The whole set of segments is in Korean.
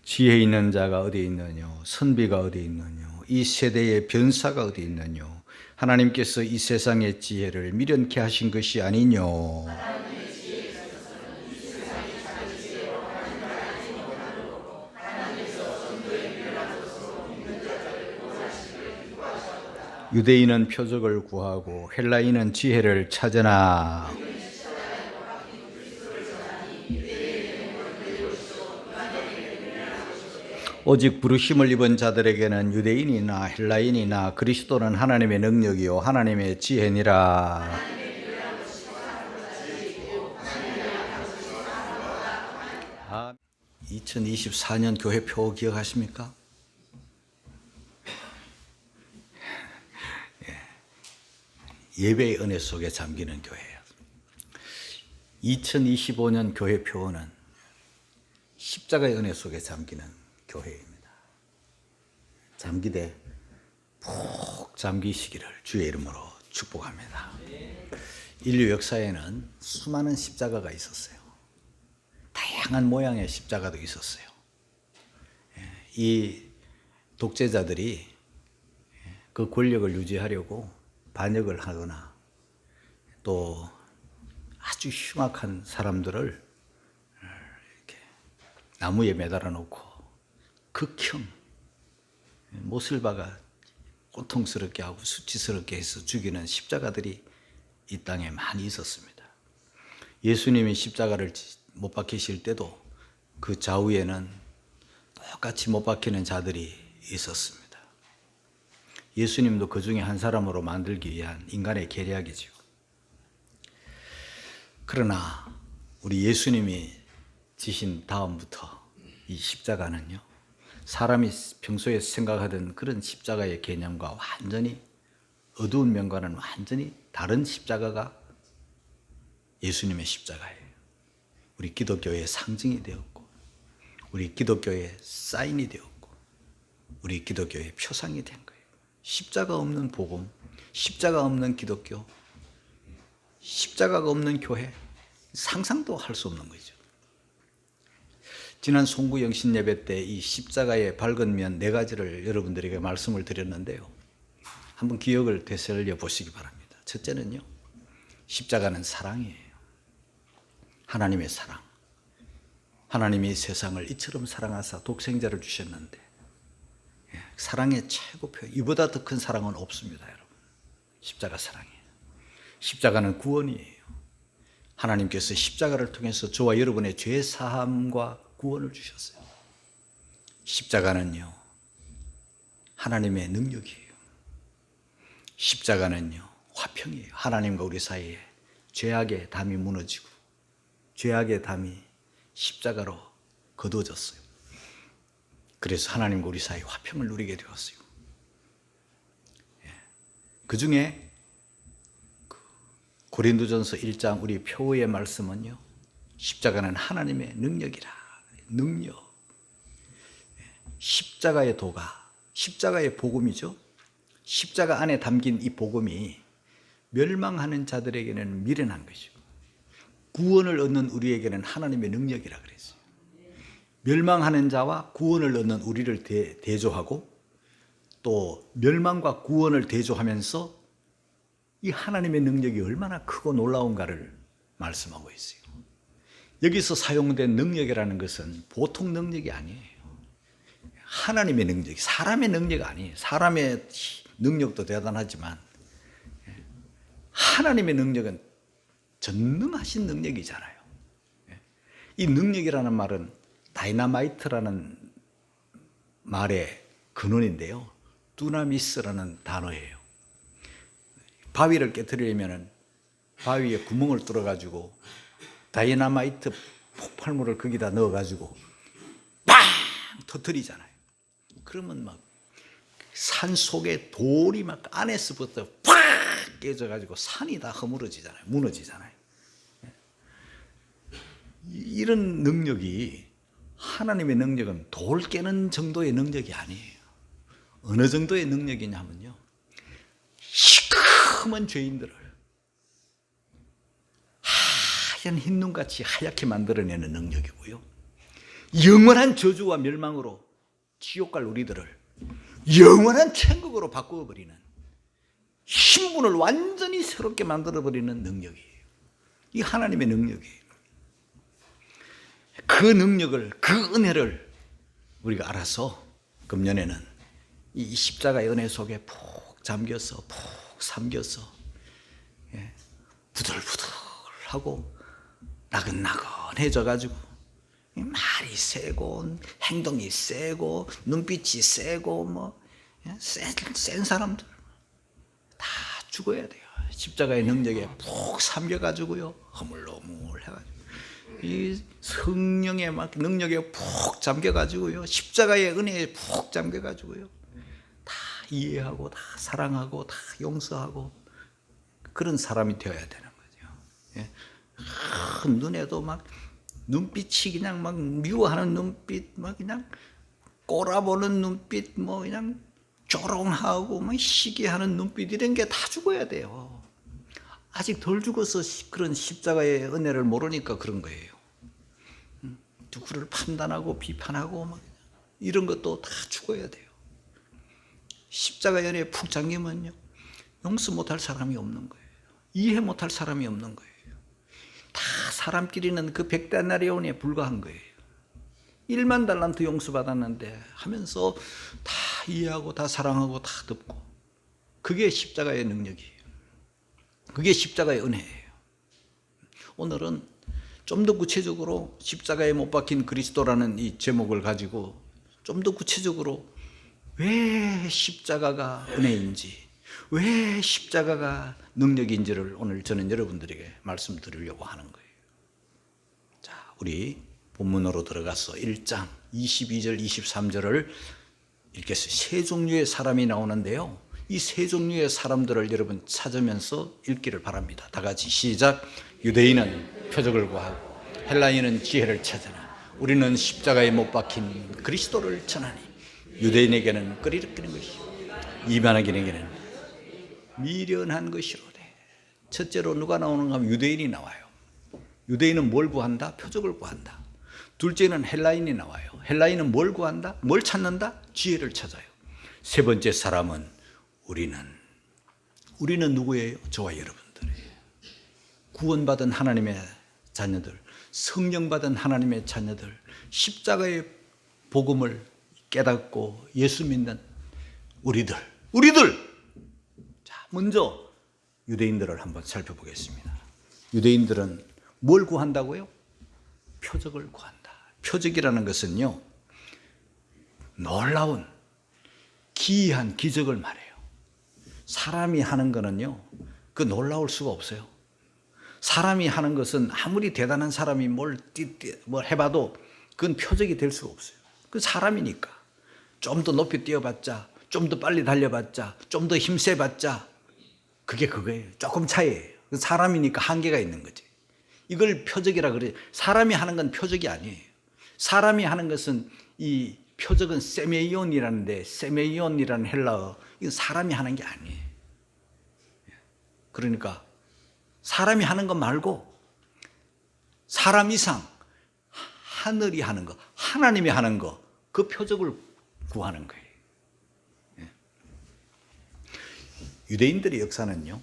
지혜 있는 자가 어디 있느뇨? 선비가 어디 있느뇨? 이 세대의 변사가 어디 있느뇨? 하나님께서 이 세상의 지혜를 미련케 하신 것이 아니뇨? 유대인은 표적을 구하고 헬라인은 지혜를 찾으나 오직 부르심을 입은 자들에게는 유대인이나 헬라인이나 그리스도는 하나님의 능력이요 하나님의 지혜니라. 2024년 교회표 기억하십니까? 예배의 은혜 속에 잠기는 교회예요. 2025년 교회표는 십자가의 은혜 속에 잠기는 교회입니다. 잠기되 푹 잠기시기를 주의 이름으로 축복합니다. 인류 역사에는 수많은 십자가가 있었어요. 다양한 모양의 십자가도 있었어요. 이 독재자들이 그 권력을 유지하려고 반역을 하거나 또 아주 흉악한 사람들을 이렇게 나무에 매달아 놓고 극형 못을 박아 고통스럽게 하고 수치스럽게 해서 죽이는 십자가들이 이 땅에 많이 있었습니다. 예수님이 십자가를 못 박히실 때도 그 좌우에는 똑같이 못 박히는 자들이 있었습니다. 예수님도 그 중에 한 사람으로 만들기 위한 인간의 계략이죠. 그러나 우리 예수님이 지신 다음부터 이 십자가는요, 사람이 평소에 생각하던 그런 십자가의 개념과 완전히 어두운 면과는 완전히 다른 십자가가 예수님의 십자가예요. 우리 기독교의 상징이 되었고, 우리 기독교의 사인이 되었고, 우리 기독교의 표상이 된 거예요. 십자가 없는 복음, 십자가 없는 기독교, 십자가가 없는 교회, 상상도 할 수 없는 거죠. 지난 송구 영신 예배 때 이 십자가의 밝은 면 4가지를 여러분들에게 말씀을 드렸는데요. 한번 기억을 되살려 보시기 바랍니다. 첫째는요, 십자가는 사랑이에요. 하나님의 사랑. 하나님이 세상을 이처럼 사랑하사 독생자를 주셨는데, 사랑의 최고표, 이보다 더 큰 사랑은 없습니다, 여러분. 십자가 사랑이에요. 십자가는 구원이에요. 하나님께서 십자가를 통해서 저와 여러분의 죄 사함과 구원을 주셨어요. 십자가는요, 하나님의 능력이에요. 십자가는요, 화평이에요. 하나님과 우리 사이에 죄악의 담이 무너지고 죄악의 담이 십자가로 거두어졌어요. 그래서 하나님과 우리 사이에 화평을 누리게 되었어요. 그 중에 고린도전서 1장 우리 표의 말씀은요, 십자가는 하나님의 능력이라. 능력. 십자가의 도가, 십자가의 복음이죠. 십자가 안에 담긴 이 복음이 멸망하는 자들에게는 미련한 것이고, 구원을 얻는 우리에게는 하나님의 능력이라 그랬어요. 멸망하는 자와 구원을 얻는 우리를 대조하고, 또 멸망과 구원을 대조하면서 이 하나님의 능력이 얼마나 크고 놀라운가를 말씀하고 있어요. 여기서 사용된 능력이라는 것은 보통 능력이 아니에요. 하나님의 능력, 사람의 능력이 아니에요. 사람의 능력도 대단하지만 하나님의 능력은 전능하신 능력이잖아요. 이 능력이라는 말은 다이나마이트라는 말의 근원인데요, 두나미스라는 단어예요. 바위를 깨뜨리려면 바위에 구멍을 뚫어가지고 다이나마이트 폭발물을 거기다 넣어가지고 빵 터뜨리잖아요. 그러면 막 산 속에 돌이 막 안에서부터 팍 깨져가지고 산이 다 허물어지잖아요. 무너지잖아요. 이런 능력이, 하나님의 능력은 돌 깨는 정도의 능력이 아니에요. 어느 정도의 능력이냐면요, 시커먼 죄인들을 하얀 흰눈같이 하얗게 만들어내는 능력이고요, 영원한 저주와 멸망으로 지옥 갈 우리들을 영원한 천국으로 바꾸어버리는, 신분을 완전히 새롭게 만들어버리는 능력이에요. 이 하나님의 능력이에요. 그 능력을, 그 은혜를 우리가 알아서 금년에는 이 십자가의 은혜 속에 푹 잠겨서, 푹 삼겨서, 부들부들하고 나긋나긋해져가지고 말이 세고 행동이 세고 눈빛이 세고 센 사람들 다 죽어야 돼요. 십자가의 능력에 푹 삼겨가지고요, 허물허물해가지고 이 성령의 막 능력에 푹 잠겨가지고요, 십자가의 은혜에 푹 잠겨가지고요, 다 이해하고 다 사랑하고 다 용서하고 그런 사람이 되어야 되는 거죠. 눈에도 막 눈빛이 그냥 막 미워하는 눈빛, 막 그냥 꼬라보는 눈빛, 그냥 조롱하고 막 시기하는 눈빛, 이런 게 다 죽어야 돼요. 아직 덜 죽어서 그런 십자가의 은혜를 모르니까 그런 거예요. 누구를 판단하고 비판하고 막 이런 것도 다 죽어야 돼요. 십자가의 은혜에 푹 잠기면요, 용서 못할 사람이 없는 거예요. 이해 못할 사람이 없는 거예요. 다 사람끼리는 그 100데나리온에 불과한 거예요. 1만 달란트 용서받았는데 하면서 다 이해하고 다 사랑하고 다 덮고, 그게 십자가의 능력이에요. 그게 십자가의 은혜예요. 오늘은 좀 더 구체적으로 십자가에 못 박힌 그리스도라는 이 제목을 가지고 좀 더 구체적으로 왜 십자가가 은혜인지, 왜 십자가가 능력인지를 오늘 저는 여러분들에게 말씀드리려고 하는 거예요. 자, 우리 본문으로 들어가서 1장 22절 23절을 읽겠어요. 세 종류의 사람이 나오는데요, 이 세 종류의 사람들을 여러분 찾으면서 읽기를 바랍니다. 다 같이 시작. 유대인은 표적을 구하고 헬라인은 지혜를 찾으나 우리는 십자가에 못 박힌 그리스도를 전하니 유대인에게는 끄리르끼는 것이요 이방인에게는 미련한 것이로되. 첫째로 누가 나오는가 하면 유대인이 나와요. 유대인은 뭘 구한다? 표적을 구한다. 둘째는 헬라인이 나와요. 헬라인은 뭘 구한다? 뭘 찾는다? 지혜를 찾아요. 세 번째 사람은 우리는 누구예요? 저와 여러분들이에요. 구원받은 하나님의 자녀들, 성령 받은 하나님의 자녀들, 십자가의 복음을 깨닫고 예수 믿는 우리들. 자, 먼저 유대인들을 한번 살펴보겠습니다. 유대인들은 뭘 구한다고요? 표적을 구한다. 표적이라는 것은요, 놀라운 기이한 기적을 말해요. 사람이 하는 거는요, 그 놀라울 수가 없어요. 사람이 하는 것은 아무리 대단한 사람이 뭘 해봐도 그건 표적이 될 수가 없어요. 그 사람이니까. 좀 더 높이 뛰어봤자, 좀 더 빨리 달려봤자, 좀 더 힘세봤자, 그게 그거예요. 조금 차이예요. 사람이니까 한계가 있는 거지. 이걸 표적이라 그래요. 사람이 하는 건 표적이 아니에요. 사람이 하는 것은, 이 표적은 세메이온이라는데, 세메이온이라는 헬라어, 이건 사람이 하는 게 아니에요. 그러니까 사람이 하는 것 말고 사람 이상 하늘이 하는 거, 하나님이 하는 거, 그 표적을 구하는 거예요. 유대인들의 역사는요,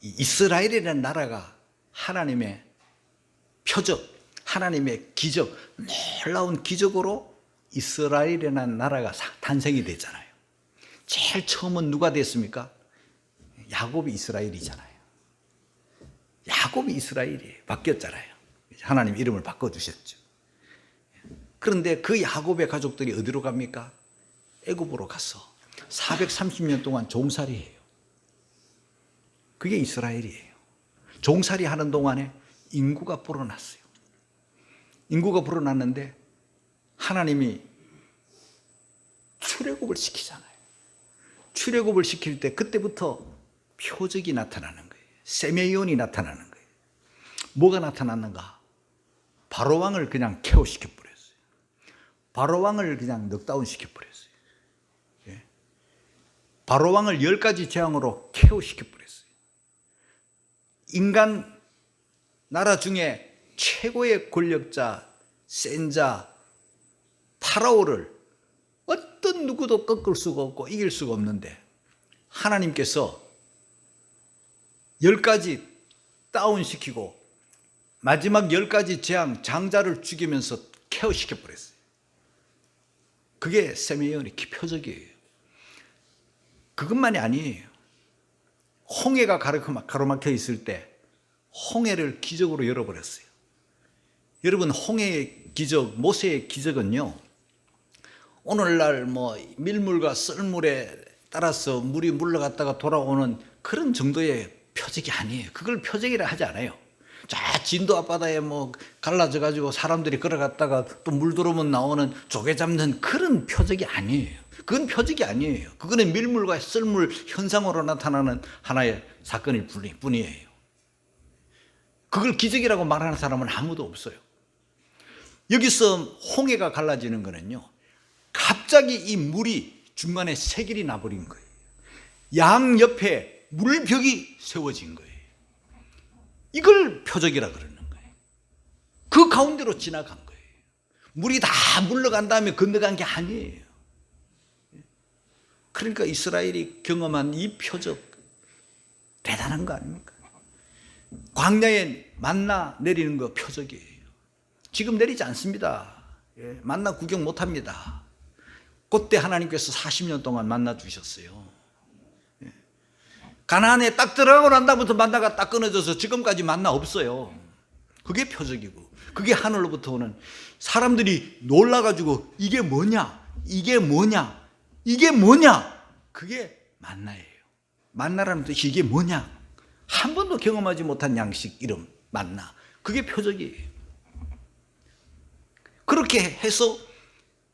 이스라엘이라는 나라가 하나님의 표적, 하나님의 기적, 놀라운 기적으로 이스라엘이라는 나라가 탄생이 됐잖아요. 제일 처음은 누가 됐습니까? 야곱이 이스라엘이잖아요. 야곱이 이스라엘이에요. 바뀌었잖아요. 하나님 이름을 바꿔주셨죠. 그런데 그 야곱의 가족들이 어디로 갑니까? 애굽으로 가서 430년 동안 종살이해요. 그게 이스라엘이에요. 종살이 하는 동안에 인구가 불어났어요. 인구가 불어났는데 하나님이 출애굽을 시키잖아요. 출애굽을 시킬 때 그때부터 표적이 나타나는 거예요. 세메이온이 나타나는 거예요. 뭐가 나타났는가? 바로왕을 그냥 KO시켜 버렸어요. 바로왕을 그냥 넉다운 시켜 버렸어요. 바로왕을 10가지 재앙으로 KO시켜 버렸어요. 인간 나라 중에 최고의 권력자 센 자 파라오를 어떤 누구도 꺾을 수가 없고 이길 수가 없는데 하나님께서 10가지 다운시키고 마지막 10가지 재앙 장자를 죽이면서 케어시켜 버렸어요. 그게 세메온의 표적이에요. 그것만이 아니에요. 홍해가 가로막혀 있을 때 홍해를 기적으로 열어버렸어요. 여러분, 홍해의 기적, 모세의 기적은요, 오늘날 밀물과 썰물에 따라서 물이 물러갔다가 돌아오는 그런 정도의 표적이 아니에요. 그걸 표적이라 하지 않아요. 저 진도 앞바다에 갈라져 가지고 사람들이 걸어갔다가 또 물 들어오면 나오는 조개 잡는 그런 표적이 아니에요. 그건 표적이 아니에요. 그거는 밀물과 썰물 현상으로 나타나는 하나의 사건일 뿐이에요. 그걸 기적이라고 말하는 사람은 아무도 없어요. 여기서 홍해가 갈라지는 거는요, 갑자기 이 물이 중간에 세길이 나버린 거예요. 양 옆에 물벽이 세워진 거예요. 이걸 표적이라 그러는 거예요. 그 가운데로 지나간 거예요. 물이 다 물러간 다음에 건너간 게 아니에요. 그러니까 이스라엘이 경험한 이 표적 대단한 거 아닙니까? 광야에 만나 내리는 거 표적이에요. 지금 내리지 않습니다. 만나 구경 못합니다. 그때 하나님께서 40년 동안 만나 주셨어요. 가나안에 딱 들어가고 난 다음부터 만나가 딱 끊어져서 지금까지 만나 없어요. 그게 표적이고, 그게 하늘로부터 오는, 사람들이 놀라가지고 이게 뭐냐, 이게 뭐냐, 이게 뭐냐, 그게 만나예요. 만나라는 뜻이 이게 뭐냐, 한 번도 경험하지 못한 양식 이름 만나, 그게 표적이에요. 그렇게 해서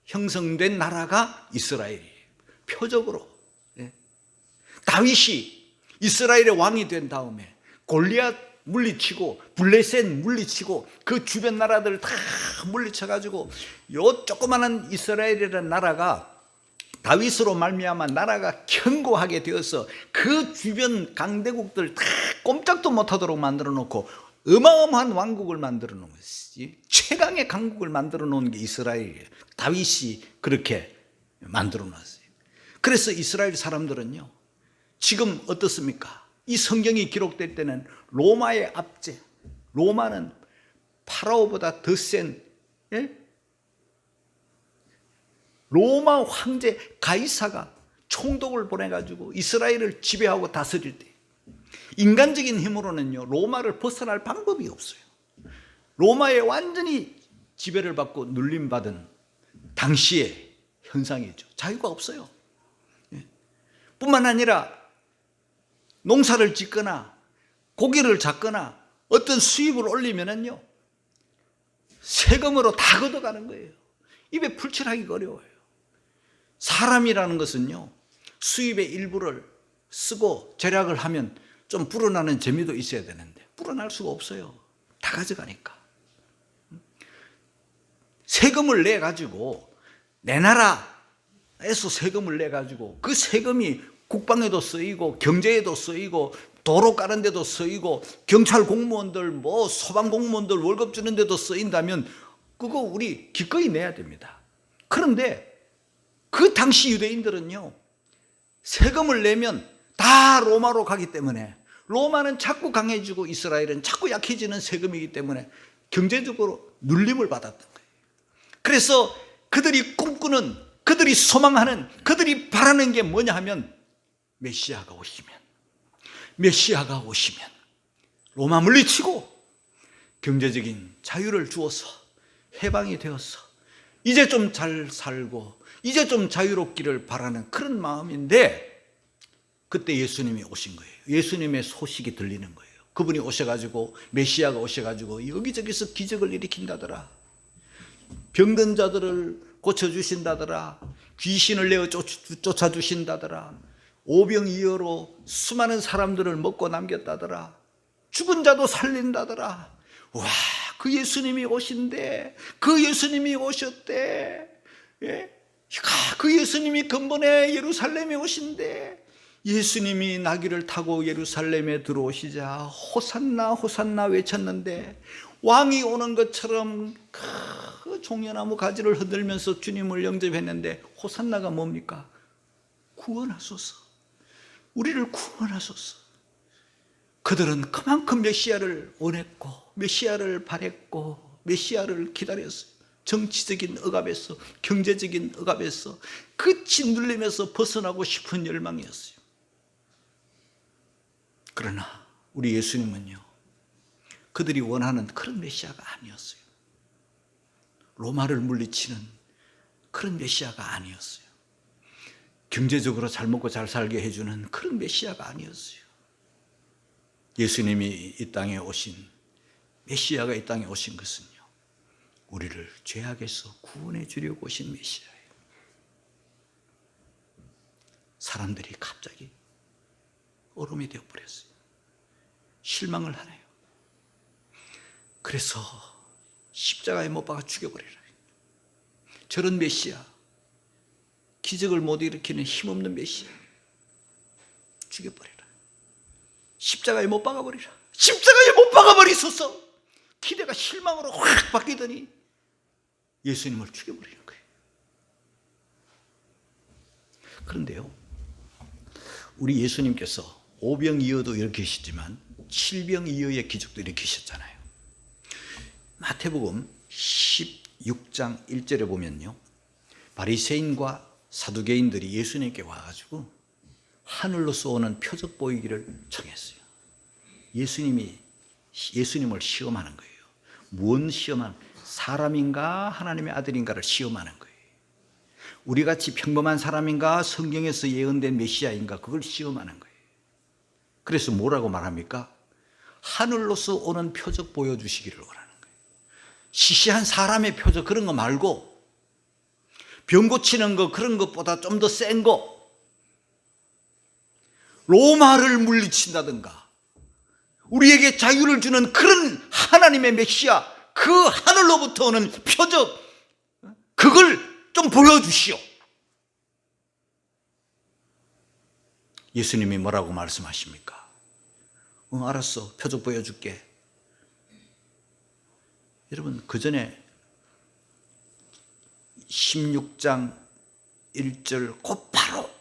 형성된 나라가 이스라엘이에요. 표적으로. 다윗이 이스라엘의 왕이 된 다음에 골리앗 물리치고 블레셋 물리치고 그 주변 나라들 다 물리쳐가지고 요 조그마한 이스라엘이라는 나라가 다윗으로 말미암아 나라가 견고하게 되어서 그 주변 강대국들 다 꼼짝도 못하도록 만들어 놓고 어마어마한 왕국을 만들어 놓은 것이지, 최강의 강국을 만들어 놓은 게 이스라엘이에요. 다윗이 그렇게 만들어 놨어요. 그래서 이스라엘 사람들은요, 지금 어떻습니까? 이 성경이 기록될 때는 로마의 압제, 로마는 파라오보다 더 센 로마 황제 가이사가 총독을 보내가지고 이스라엘을 지배하고 다스릴 때, 인간적인 힘으로는요 로마를 벗어날 방법이 없어요. 로마에 완전히 지배를 받고 눌림받은 당시의 현상이죠. 자유가 없어요. 뿐만 아니라 농사를 짓거나 고기를 잡거나 어떤 수입을 올리면은요 세금으로 다 걷어가는 거예요. 입에 풀칠하기가 어려워요. 사람이라는 것은요 수입의 일부를 쓰고 절약을 하면 좀 불어나는 재미도 있어야 되는데 불어날 수가 없어요. 다 가져가니까. 세금을 내 가지고, 내 나라에서 세금을 내 가지고 그 세금이 국방에도 쓰이고 경제에도 쓰이고 도로 까는 데도 쓰이고 경찰 공무원들 소방 공무원들 월급 주는 데도 쓰인다면 그거 우리 기꺼이 내야 됩니다. 그런데 그 당시 유대인들은요 세금을 내면 다 로마로 가기 때문에, 로마는 자꾸 강해지고 이스라엘은 자꾸 약해지는 세금이기 때문에 경제적으로 눌림을 받았던 거예요. 그래서 그들이 꿈꾸는, 그들이 소망하는, 그들이 바라는 게 뭐냐 하면 메시아가 오시면 로마 물리치고 경제적인 자유를 주어서 해방이 되어서 이제 좀 잘 살고 이제 좀 자유롭기를 바라는 그런 마음인데, 그때 예수님이 오신 거예요. 예수님의 소식이 들리는 거예요. 그분이 오셔가지고, 메시아가 오셔가지고 여기저기서 기적을 일으킨다더라, 병든 자들을 고쳐주신다더라, 귀신을 내어 쫓아주신다더라, 오병이어로 수많은 사람들을 먹고 남겼다더라, 죽은 자도 살린다더라. 와, 그 예수님이 오신대, 그 예수님이 오셨대, 그 예수님이 근본에 예루살렘에 오신대. 예수님이 나귀를 타고 예루살렘에 들어오시자 호산나 호산나 외쳤는데 왕이 오는 것처럼 그 종려나무 가지를 흔들면서 주님을 영접했는데 호산나가 뭡니까? 구원하소서. 우리를 구원하소서. 그들은 그만큼 메시아를 원했고 메시아를 바랬고 메시아를 기다렸어요. 정치적인 억압에서, 경제적인 억압에서, 그 짓눌림에서 벗어나고 싶은 열망이었어요. 그러나 우리 예수님은요, 그들이 원하는 그런 메시아가 아니었어요. 로마를 물리치는 그런 메시아가 아니었어요. 경제적으로 잘 먹고 잘 살게 해주는 그런 메시아가 아니었어요. 예수님이 이 땅에 오신, 메시아가 이 땅에 오신 것은요, 우리를 죄악에서 구원해 주려고 오신 메시아예요. 사람들이 갑자기 얼음이 되어버렸어요. 실망을 하네요. 그래서 십자가에 못 박아 죽여버리라. 저런 메시아, 기적을 못 일으키는 힘없는 메시아, 죽여버리라. 십자가에 못 박아버리라. 십자가에 못 박아버리소서. 기대가 실망으로 확 바뀌더니 예수님을 죽여버리는 거예요. 그런데요, 우리 예수님께서 오병이어도 일으키시지만 칠병이어의 기적도 일으키셨잖아요. 마태복음 16장 1절에 보면요, 바리새인과 사두개인들이 예수님께 와가지고 하늘로서 오는 표적 보이기를 청했어요. 예수님을 시험하는 거예요. 무엇 시험하는? 사람인가 하나님의 아들인가를 시험하는 거예요. 우리같이 평범한 사람인가 성경에서 예언된 메시아인가 그걸 시험하는 거예요. 그래서 뭐라고 말합니까? 하늘로서 오는 표적 보여주시기를 원하는 거예요. 시시한 사람의 표적 그런 거 말고 병 고치는 거 그런 것보다 좀 더 센 거, 로마를 물리친다든가 우리에게 자유를 주는 그런 하나님의 메시아, 그 하늘로부터 오는 표적, 그걸 좀 보여주시오. 예수님이 뭐라고 말씀하십니까? 알았어, 표적 보여줄게. 여러분, 그 전에 16장 1절 곧 바로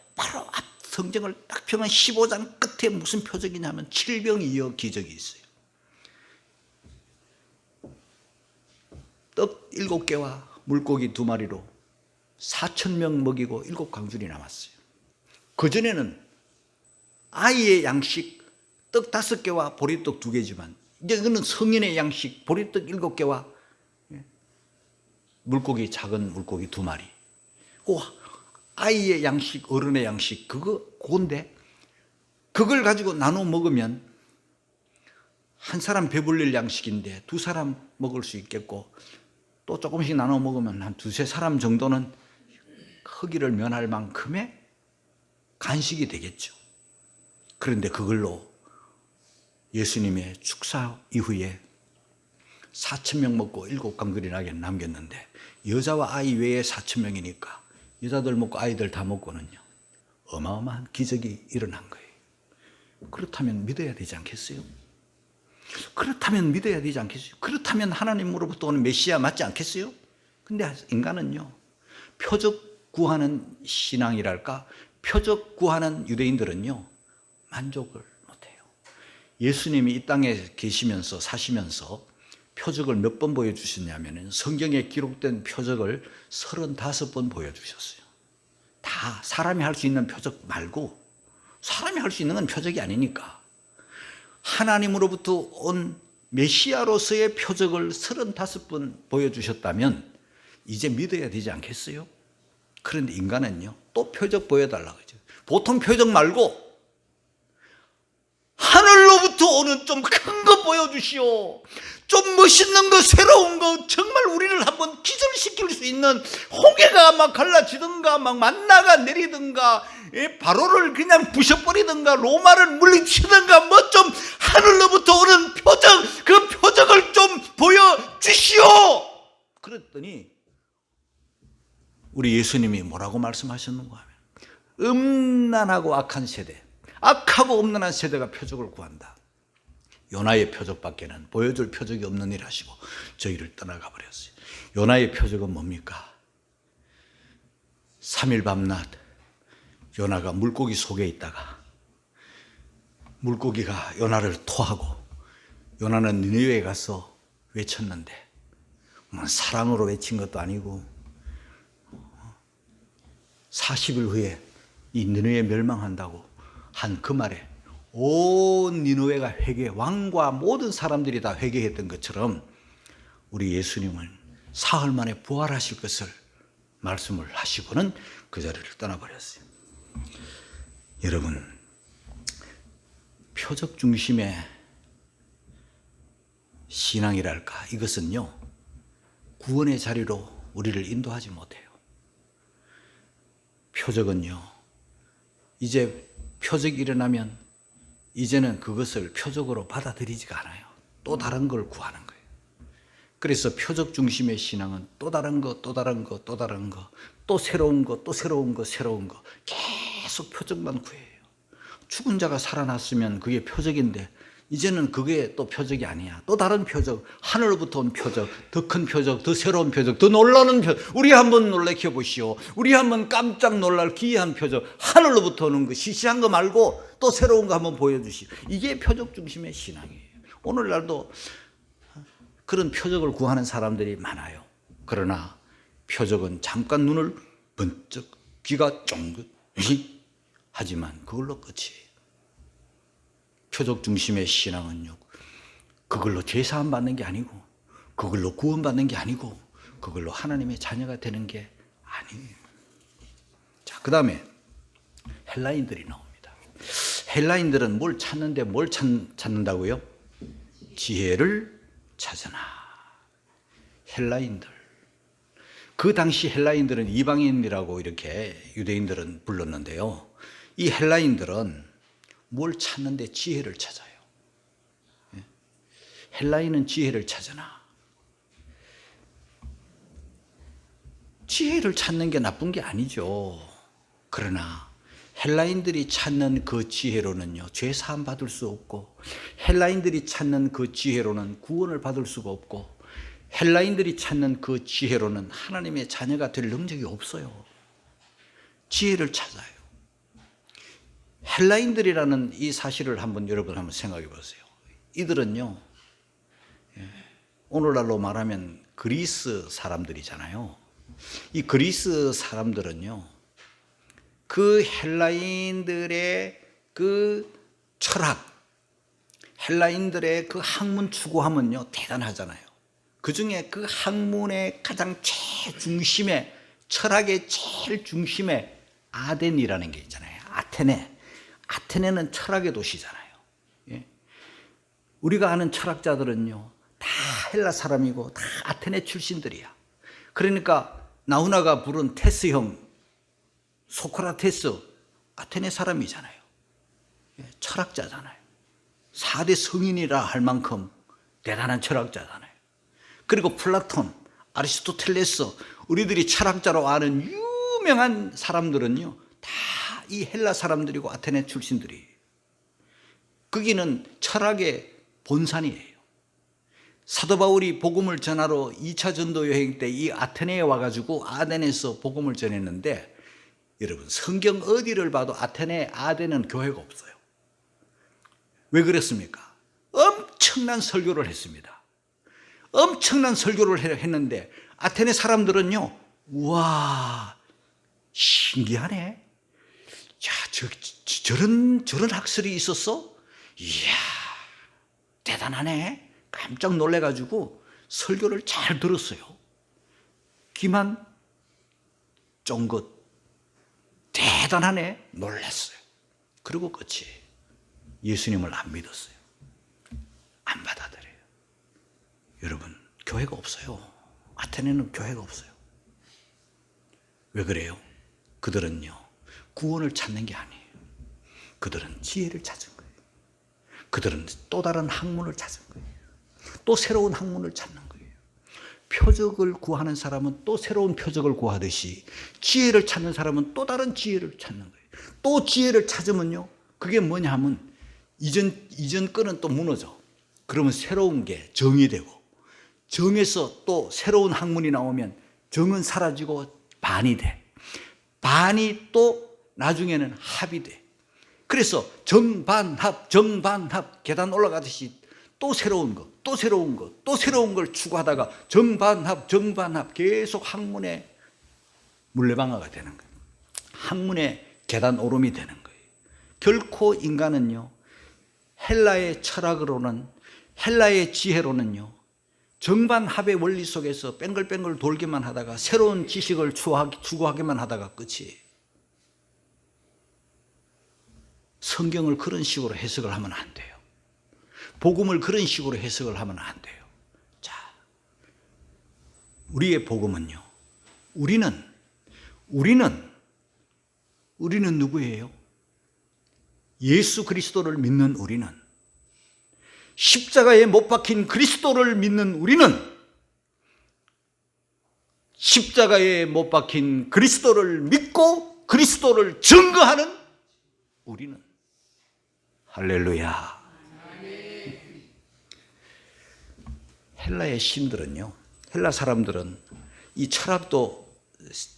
앞 성경을 딱 펴면 15장 끝에 무슨 표적이냐면 칠병이어 기적이 있어요. 떡 7개와 물고기 2마리로 4,000명 먹이고 7광줄이 남았어요. 그전에는 아이의 양식 떡 5개와 보리떡 2개지만 이제 이거는 성인의 양식 보리떡 7개와 물고기, 작은 물고기 2마리. 아이의 양식, 어른의 양식, 그건데 그걸 가지고 나눠 먹으면 한 사람 배불릴 양식인데 2사람 먹을 수 있겠고, 또 조금씩 나눠 먹으면 한 2-3사람 정도는 허기를 면할 만큼의 간식이 되겠죠. 그런데 그걸로 예수님의 축사 이후에 4,000명 먹고 7광줄이 나게 남겼는데, 여자와 아이 외에 4,000명이니까 여자들 먹고 아이들 다 먹고는요 어마어마한 기적이 일어난 거예요. 그렇다면 믿어야 되지 않겠어요? 그렇다면 믿어야 되지 않겠어요? 그렇다면 하나님으로부터 오는 메시아 맞지 않겠어요? 근데 인간은요, 표적 구하는 신앙이랄까, 표적 구하는 유대인들은요 만족을 못해요. 예수님이 이 땅에 계시면서 사시면서 표적을 몇 번 보여주셨냐면 성경에 기록된 표적을 35번 보여주셨어요. 다 사람이 할 수 있는 표적 말고, 사람이 할 수 있는 건 표적이 아니니까 하나님으로부터 온 메시아로서의 표적을 35번 보여주셨다면 이제 믿어야 되지 않겠어요? 그런데 인간은요 또 표적 보여달라고 하죠. 보통 표적 말고 하늘로부터 오는 좀 큰 거 보여주시오. 좀 멋있는 거, 새로운 거, 정말 우리를 한번 기절시킬 수 있는, 홍해가 막 갈라지든가 막 만나가 내리든가 바로를 그냥 부셔버리든가 로마를 물리치든가 뭐 좀 하늘로부터 오는 표적, 그 표적을 좀 보여주시오. 그랬더니 우리 예수님이 뭐라고 말씀하셨는가 하면, 음란하고 악한 세대, 악하고 음란한 세대가 표적을 구한다. 요나의 표적밖에는 보여줄 표적이 없는 일 하시고 저희를 떠나가 버렸어요. 요나의 표적은 뭡니까? 3일 밤낮 요나가 물고기 속에 있다가 물고기가 요나를 토하고 요나는 니느웨에 가서 외쳤는데 뭐 사랑으로 외친 것도 아니고 40일 후에 이 니느웨 멸망한다고 한 그 말에 온 니느웨가 회개, 왕과 모든 사람들이 다 회개했던 것처럼 우리 예수님은 사흘 만에 부활하실 것을 말씀을 하시고는 그 자리를 떠나버렸어요. 여러분, 표적 중심의 신앙이랄까, 이것은요 구원의 자리로 우리를 인도하지 못해요. 표적은요, 이제 표적이 일어나면 이제는 그것을 표적으로 받아들이지가 않아요. 또 다른 걸 구하는 거예요. 그래서 표적 중심의 신앙은 또 다른 거, 또 다른 거, 또 다른 거, 또 새로운 거, 또 새로운 거, 새로운 거, 계속 표적만 구해요. 죽은 자가 살아났으면 그게 표적인데 이제는 그게 또 표적이 아니야. 또 다른 표적, 하늘로부터 온 표적, 더 큰 표적, 더 새로운 표적, 더 놀라는 표적. 우리 한번 놀래켜 보시오. 우리 한번 깜짝 놀랄 기이한 표적, 하늘로부터 오는 거, 시시한 거 말고 또 새로운 거 한번 보여주시오. 이게 표적 중심의 신앙이에요. 오늘날도 그런 표적을 구하는 사람들이 많아요. 그러나 표적은 잠깐 눈을 번쩍, 귀가 쫑긋 하지만 그걸로 끝이에요. 표적 중심의 신앙은요, 그걸로 죄사함 받는 게 아니고, 그걸로 구원받는 게 아니고, 그걸로 하나님의 자녀가 되는 게 아니에요. 자, 그 다음에 헬라인들이 나옵니다. 헬라인들은 뭘 찾는데 뭘 찾는다고요? 지혜를 찾으나. 헬라인들. 그 당시 헬라인들은 이방인이라고 이렇게 유대인들은 불렀는데요. 이 헬라인들은 뭘 찾는데 지혜를 찾아요. 헬라인은 지혜를 찾으나. 지혜를 찾는 게 나쁜 게 아니죠. 그러나 헬라인들이 찾는 그 지혜로는요, 죄 사함 받을 수 없고, 헬라인들이 찾는 그 지혜로는 구원을 받을 수가 없고, 헬라인들이 찾는 그 지혜로는 하나님의 자녀가 될 능력이 없어요. 지혜를 찾아요. 헬라인들이라는 이 사실을 여러분 한번 생각해 보세요. 이들은요, 오늘날로 말하면 그리스 사람들이잖아요. 이 그리스 사람들은요, 그 헬라인들의 그 철학, 헬라인들의 그 학문 추구하면요 대단하잖아요. 그 중에 그 학문의 가장 제일 중심에, 철학의 제일 중심에 아덴이라는 게 있잖아요. 아테네는 철학의 도시잖아요. 예? 우리가 아는 철학자들은요 다 헬라 사람이고 다 아테네 출신들이야. 그러니까 나우나가 부른 테스형, 소크라테스, 아테네 사람이잖아요. 예? 철학자잖아요. 4대 성인이라 할 만큼 대단한 철학자잖아요. 그리고 플라톤, 아리스토텔레스, 우리들이 철학자로 아는 유명한 사람들은요 다 이 헬라 사람들이고 아테네 출신들이. 거기는 철학의 본산이에요. 사도 바울이 복음을 전하러 2차 전도 여행 때 이 아테네에 와가지고 아덴에서 복음을 전했는데, 여러분 성경 어디를 봐도 아테네, 아덴은 교회가 없어요. 왜 그랬습니까? 엄청난 설교를 했습니다. 엄청난 설교를 했는데 아테네 사람들은요, 우와 신기하네. 야, 저런 학설이 있었어? 이야, 대단하네. 깜짝 놀래가지고 설교를 잘 들었어요. 귀만 쫑긋, 대단하네. 놀랐어요. 그리고 끝이. 예수님을 안 믿었어요. 안 받아들여요. 여러분, 교회가 없어요. 아테네는 교회가 없어요. 왜 그래요? 그들은요, 구원을 찾는 게 아니에요. 그들은 지혜를 찾은 거예요. 그들은 또 다른 학문을 찾은 거예요. 또 새로운 학문을 찾는 거예요. 표적을 구하는 사람은 또 새로운 표적을 구하듯이 지혜를 찾는 사람은 또 다른 지혜를 찾는 거예요. 또 지혜를 찾으면요, 그게 뭐냐 하면 이전 끈은 또 무너져. 그러면 새로운 게 정의되고, 정에서 또 새로운 학문이 나오면 정은 사라지고 반이 돼. 반이 또 나중에는 합이 돼. 그래서 정반합, 정반합 계단 올라가듯이 또 새로운 거, 또 새로운 거, 또 새로운 걸 추구하다가 정반합, 정반합 계속 학문의 물레방아가 되는 거예요. 학문의 계단 오름이 되는 거예요. 결코 인간은요, 헬라의 철학으로는, 헬라의 지혜로는요, 정반합의 원리 속에서 뺑글뺑글 돌기만 하다가 새로운 지식을 추구하기만 하다가 끝이에요. 성경을 그런 식으로 해석을 하면 안 돼요. 복음을 그런 식으로 해석을 하면 안 돼요. 자, 우리의 복음은요, 우리는 누구예요? 예수 그리스도를 믿는 우리는, 십자가에 못 박힌 그리스도를 믿는 우리는, 십자가에 못 박힌 그리스도를 믿고 그리스도를 증거하는 우리는. 할렐루야. 헬라의 신들은요, 헬라 사람들은 이 철학도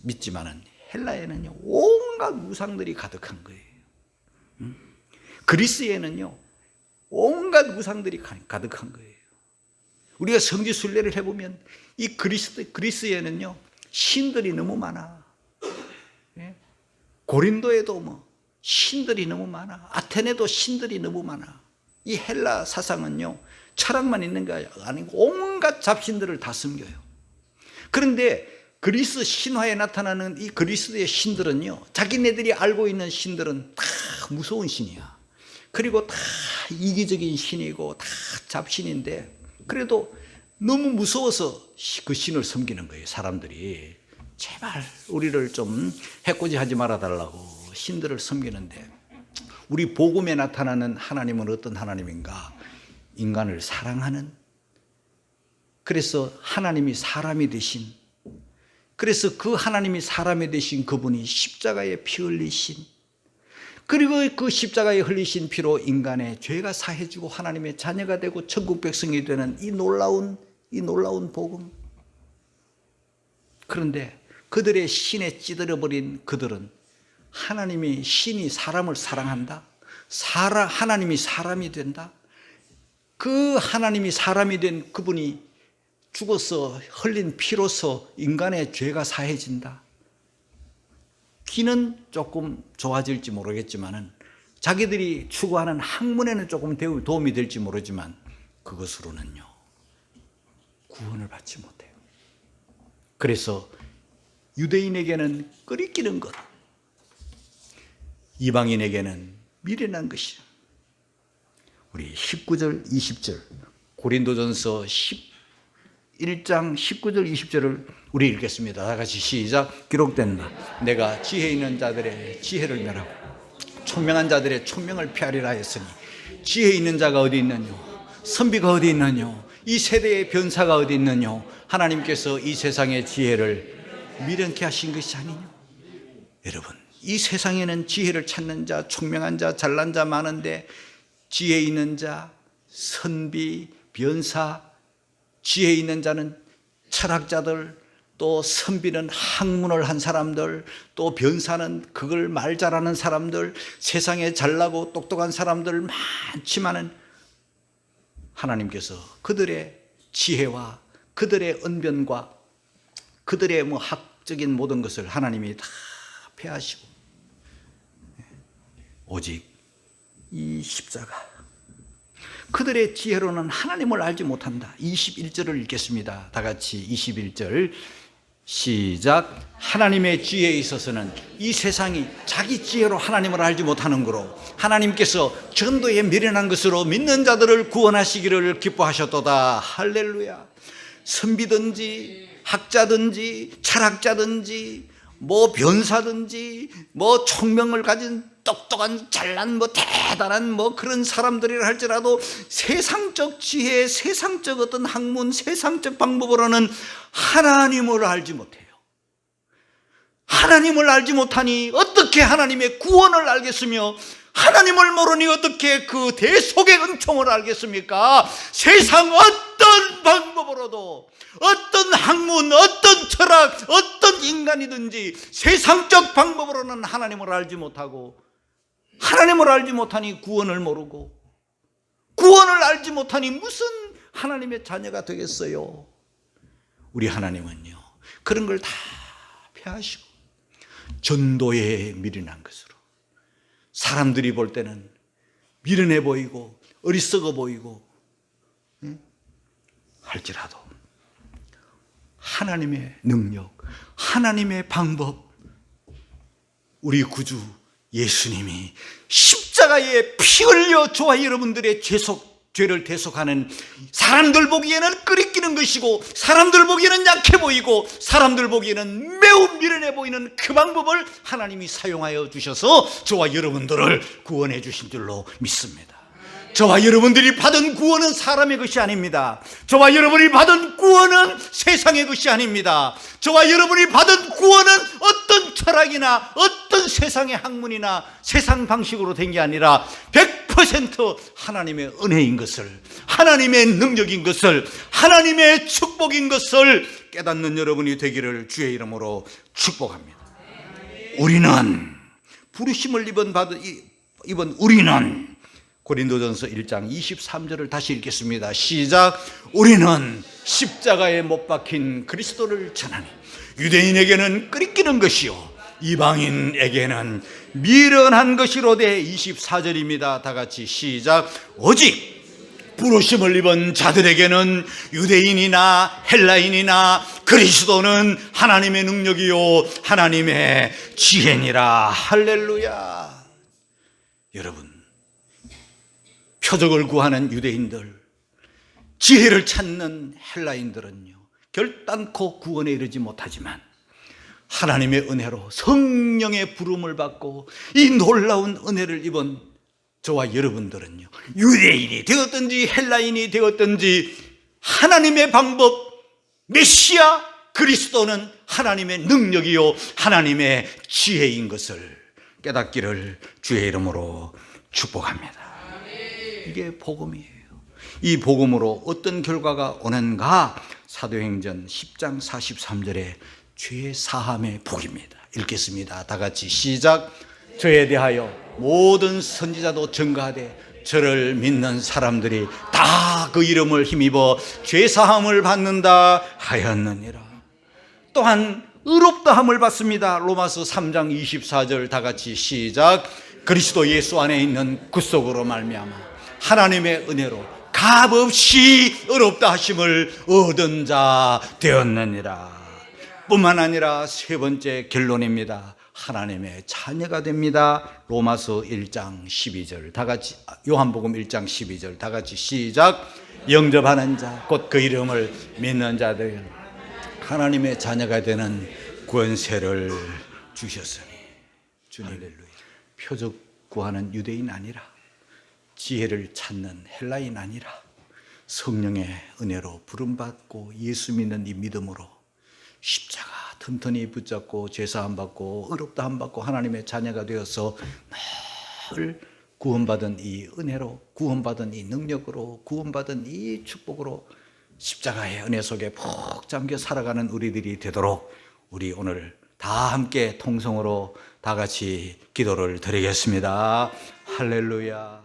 믿지만은 헬라에는요 온갖 우상들이 가득한 거예요. 그리스에는요 온갖 우상들이 가득한 거예요. 우리가 성지 순례를 해보면 이 그리스에는요 신들이 너무 많아. 고린도에도 뭐 신들이 너무 많아. 아테네도 신들이 너무 많아. 이 헬라 사상은요 철학만 있는 게 아니고 온갖 잡신들을 다 섬겨요. 그런데 그리스 신화에 나타나는 이 그리스의 신들은요, 자기네들이 알고 있는 신들은 다 무서운 신이야. 그리고 다 이기적인 신이고 다 잡신인데, 그래도 너무 무서워서 그 신을 섬기는 거예요. 사람들이 제발 우리를 좀 해코지하지 말아달라고 신들을 섬기는데, 우리 복음에 나타나는 하나님은 어떤 하나님인가? 인간을 사랑하는, 그래서 하나님이 사람이 되신, 그래서 그 하나님이 사람이 되신 그분이 십자가에 피 흘리신, 그리고 그 십자가에 흘리신 피로 인간의 죄가 사해지고 하나님의 자녀가 되고 천국 백성이 되는 이 놀라운 복음. 그런데 그들의 신에 찌들어버린 그들은, 하나님이 신이 사람을 사랑한다, 하나님이 사람이 된다, 그 하나님이 사람이 된 그분이 죽어서 흘린 피로서 인간의 죄가 사해진다. 귀는 조금 좋아질지 모르겠지만은, 자기들이 추구하는 학문에는 조금 도움이 될지 모르지만, 그것으로는요 구원을 받지 못해요. 그래서 유대인에게는 끓이끼는 것, 이방인에게는 미련한 것이요. 우리 19절 20절 고린도전서 11장 19절 20절을 우리 읽겠습니다. 다 같이 시작. 기록된다. 내가 지혜 있는 자들의 지혜를 멸하고 총명한 자들의 총명을 피하리라 했으니, 지혜 있는 자가 어디 있느뇨? 선비가 어디 있느뇨? 이 세대의 변사가 어디 있느뇨? 하나님께서 이 세상의 지혜를 미련케 하신 것이 아니뇨? 여러분, 이 세상에는 지혜를 찾는 자, 총명한 자, 잘난 자 많은데, 지혜 있는 자, 선비, 변사, 지혜 있는 자는 철학자들, 또 선비는 학문을 한 사람들, 또 변사는 그걸 말 잘하는 사람들, 세상에 잘나고 똑똑한 사람들 많지만은, 하나님께서 그들의 지혜와 그들의 언변과 그들의 학적인 모든 것을 하나님이 다 폐하시고, 오직 이 십자가, 그들의 지혜로는 하나님을 알지 못한다. 21절을 읽겠습니다. 다 같이 21절 시작. 하나님의 지혜에 있어서는 이 세상이 자기 지혜로 하나님을 알지 못하는 거로, 하나님께서 전도에 미련한 것으로 믿는 자들을 구원하시기를 기뻐하셨도다. 할렐루야. 선비든지 학자든지 철학자든지 변사든지 총명을 가진 똑똑한 잘난 대단한 그런 사람들이라 할지라도, 세상적 지혜, 세상적 어떤 학문, 세상적 방법으로는 하나님을 알지 못해요. 하나님을 알지 못하니 어떻게 하나님의 구원을 알겠으며, 하나님을 모르니 어떻게 그 대속의 은총을 알겠습니까? 세상 어떤 어떤 방법으로도 어떤 학문, 어떤 철학, 어떤 인간이든지 세상적 방법으로는 하나님을 알지 못하고, 하나님을 알지 못하니 구원을 모르고, 구원을 알지 못하니 무슨 하나님의 자녀가 되겠어요? 우리 하나님은요, 그런 걸 다 폐하시고 전도에 미련한 것으로, 사람들이 볼 때는 미련해 보이고 어리석어 보이고 할지라도 하나님의 능력, 하나님의 방법, 우리 구주 예수님이 십자가에 피 흘려 저와 여러분들의 죄를 대속하는, 사람들 보기에는 끄리끼는 것이고 사람들 보기에는 약해 보이고 사람들 보기에는 매우 미련해 보이는 그 방법을 하나님이 사용하여 주셔서 저와 여러분들을 구원해 주신 줄로 믿습니다. 저와 여러분들이 받은 구원은 사람의 것이 아닙니다. 저와 여러분이 받은 구원은 세상의 것이 아닙니다. 저와 여러분이 받은 구원은 어떤 철학이나 어떤 세상의 학문이나 세상 방식으로 된 게 아니라 100% 하나님의 은혜인 것을, 하나님의 능력인 것을, 하나님의 축복인 것을 깨닫는 여러분이 되기를 주의 이름으로 축복합니다. 우리는 부르심을 입은 우리는, 고린도전서 1장 23절을 다시 읽겠습니다. 시작. 우리는 십자가에 못 박힌 그리스도를 전하니 유대인에게는 끄리끼는 것이요 이방인에게는 미련한 것이로되. 24절입니다. 다 같이 시작. 오직 부르심을 입은 자들에게는 유대인이나 헬라인이나 그리스도는 하나님의 능력이요 하나님의 지혜니라. 할렐루야. 여러분, 표적을 구하는 유대인들, 지혜를 찾는 헬라인들은요 결단코 구원에 이르지 못하지만 하나님의 은혜로 성령의 부름을 받고 이 놀라운 은혜를 입은 저와 여러분들은요, 유대인이 되었든지 헬라인이 되었든지 하나님의 방법, 메시아 그리스도는 하나님의 능력이요 하나님의 지혜인 것을 깨닫기를 주의 이름으로 축복합니다. 이게 복음이에요. 이 복음으로 어떤 결과가 오는가? 사도행전 10장 43절에 죄 사함의 복입니다. 읽겠습니다. 다 같이 시작. 저에 대하여 모든 선지자도 증거하되 저를 믿는 사람들이 다 그 이름을 힘입어 죄 사함을 받는다 하였느니라. 또한 의롭다함을 받습니다. 로마서 3장 24절 다 같이 시작. 그리스도 예수 안에 있는 구속으로 말미암아 하나님의 은혜로 값없이 의롭다 하심을 얻은 자 되었느니라. 뿐만 아니라 세 번째 결론입니다. 하나님의 자녀가 됩니다. 로마서 1장 12절 다 같이, 요한복음 1장 12절 다 같이 시작. 영접하는 자 곧 그 이름을 믿는 자들 하나님의 자녀가 되는 권세를 주셨으니. 주님, 할렐루야. 표적 구하는 유대인 아니라, 지혜를 찾는 헬라인 아니라 성령의 은혜로 부름받고 예수 믿는 이 믿음으로 십자가 튼튼히 붙잡고 제사함 받고 의롭다함 받고 하나님의 자녀가 되어서 늘 구원받은 이 은혜로, 구원받은 이 능력으로, 구원받은 이 축복으로 십자가의 은혜 속에 푹 잠겨 살아가는 우리들이 되도록 우리 오늘 다 함께 통성으로 다 같이 기도를 드리겠습니다. 할렐루야.